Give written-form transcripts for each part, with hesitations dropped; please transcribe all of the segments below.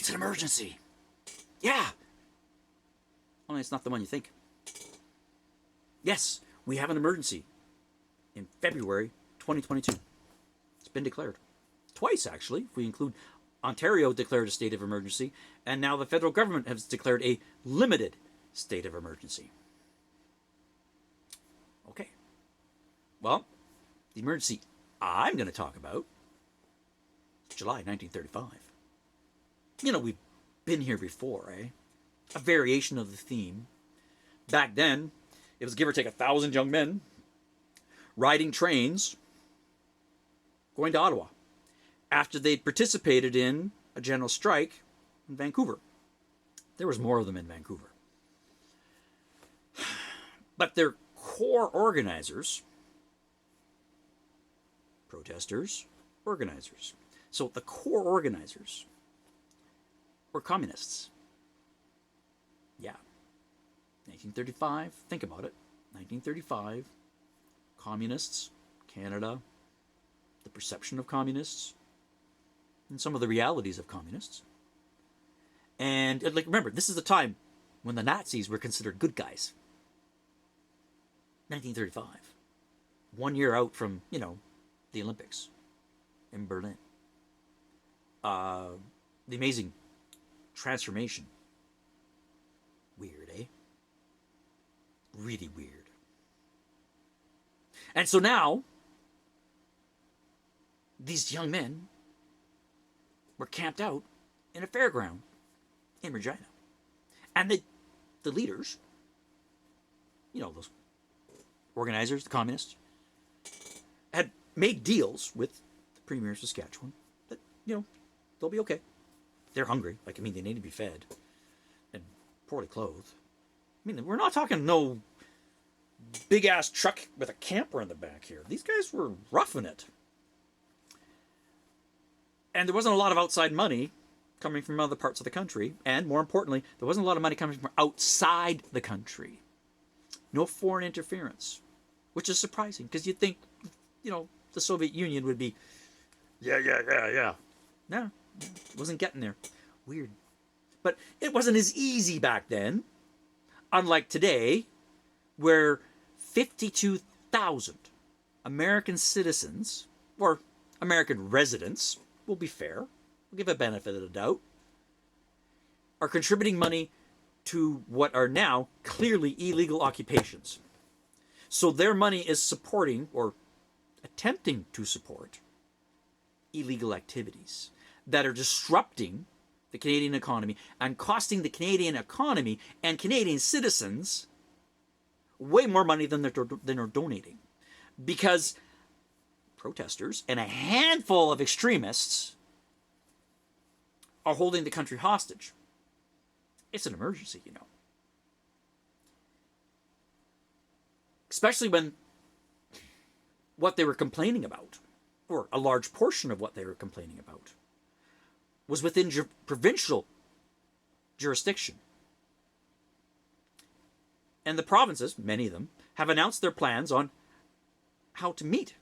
It's an emergency. Yeah. Only it's not the one you think. Yes, we have an emergency in February 2022. It's been declared. Twice, actually, if we include Ontario declared a state of emergency, and now the federal government has declared a limited state of emergency. Okay. Well, the emergency I'm going to talk about is July 1935. You know, we've been here before, eh? A variation of the theme. Back then, it was give or take 1,000 young men riding trains going to Ottawa after they'd participated in a general strike in Vancouver. There was more of them in Vancouver. But their core organizers, protesters, organizers. So the core organizers were communists. Yeah. 1935, think about it. 1935, communists, Canada, the perception of communists, and some of the realities of communists. And like, remember, this is the time when the Nazis were considered good guys. 1935. 1 year out from, the Olympics in Berlin. The amazing transformation. Weird, eh? Really weird. And so now, these young men were camped out in a fairground in Regina. And the leaders, those organizers, the communists, had made deals with the Premier of Saskatchewan that, they'll be okay. They're hungry. They need to be fed and poorly clothed. We're not talking no big-ass truck with a camper in the back here. These guys were roughing it. And there wasn't a lot of outside money coming from other parts of the country. And more importantly, there wasn't a lot of money coming from outside the country. No foreign interference, which is surprising because you'd think, the Soviet Union would be, yeah. No, it wasn't getting there. Weird. But it wasn't as easy back then, unlike today, where 52,000 American citizens, or American residents, we'll be fair, we'll give a benefit of the doubt, are contributing money to what are now clearly illegal occupations. So their money is supporting, or attempting to support, illegal activities that are disrupting the Canadian economy and costing the Canadian economy and Canadian citizens way more money than they're donating. Because protesters and a handful of extremists are holding the country hostage. It's an emergency, Especially when what they were complaining about, or a large portion of what they were complaining about, was within provincial jurisdiction. And the provinces, many of them, have announced their plans on how to meet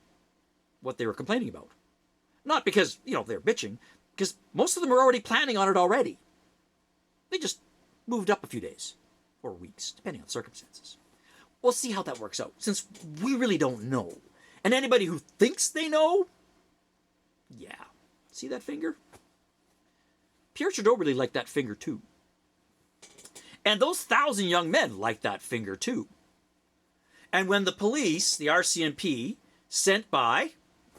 what they were complaining about. Not because, they're bitching, because most of them are already planning on it already. They just moved up a few days, or weeks, depending on circumstances. We'll see how that works out, since we really don't know. And anybody who thinks they know, yeah. See that finger? Pierre Trudeau really liked that finger too. And those 1,000 young men liked that finger too. And when the police, the RCMP, sent by,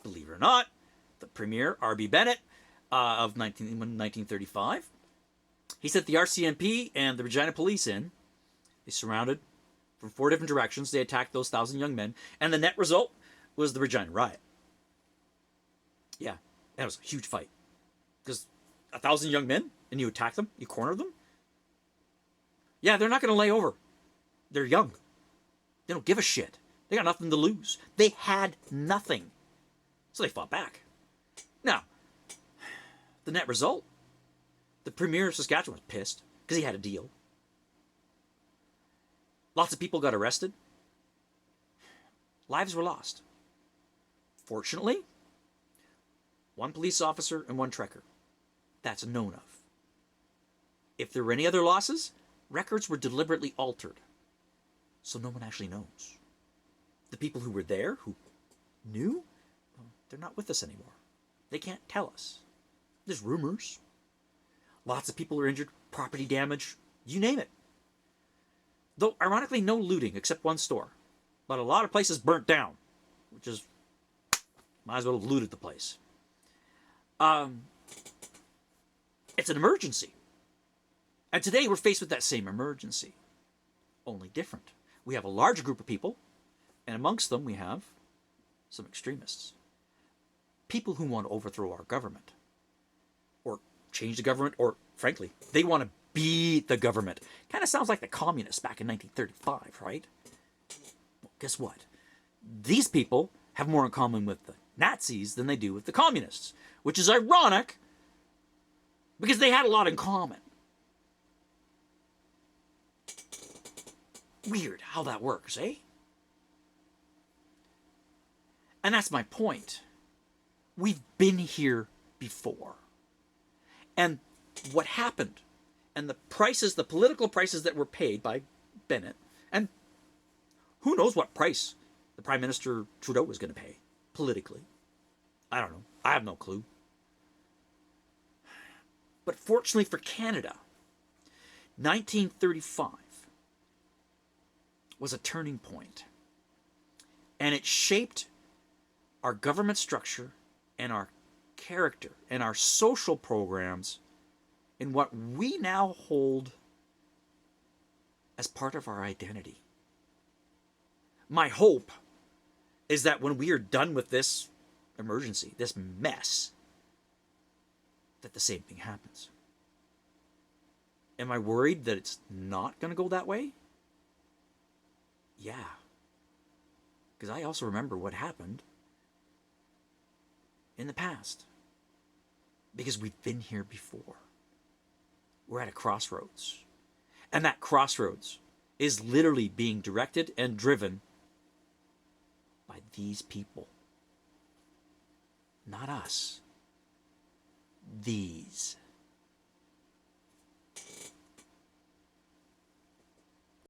believe it or not, the Premier, R.B. Bennett, of 1935, he sent the RCMP and the Regina police in. They surrounded from 4 different directions. They attacked those 1,000 young men. And the net result was the Regina riot. Yeah, that was a huge fight. Because 1,000 young men, and you attack them, you corner them. Yeah, they're not going to lay over. They're young. They don't give a shit. They got nothing to lose. They had nothing. So they fought back. Now, the net result, the Premier of Saskatchewan was pissed because he had a deal. Lots of people got arrested. Lives were lost. Fortunately, 1 police officer and 1 trekker. That's known of. If there were any other losses, records were deliberately altered, so no one actually knows. The people who were there, who knew, well, they're not with us anymore. They can't tell us. There's rumors. Lots of people are injured, property damage, you name it. Though, ironically, no looting except one store. But a lot of places burnt down, which is, might as well have looted the place. It's an emergency. And today we're faced with that same emergency, only different. We have a large group of people, and amongst them we have some extremists. People who want to overthrow our government, or change the government, or frankly, they want to be the government. Kind of sounds like the communists back in 1935, right? Well, guess what? These people have more in common with the Nazis than they do with the communists, which is ironic because they had a lot in common. Weird how that works, eh? And that's my point. We've been here before. And what happened, and the prices, the political prices that were paid by Bennett, and who knows what price the Prime Minister Trudeau was going to pay politically. I don't know. I have no clue. But fortunately for Canada, 1935 was a turning point. And it shaped our government structure and our character and our social programs in what we now hold as part of our identity. My hope is that when we are done with this emergency, this mess, that the same thing happens. Am I worried that it's not going to go that way? Yeah. Because I also remember what happened in the past. Because we've been here before. We're at a crossroads. And that crossroads is literally being directed and driven by these people. Not us. These.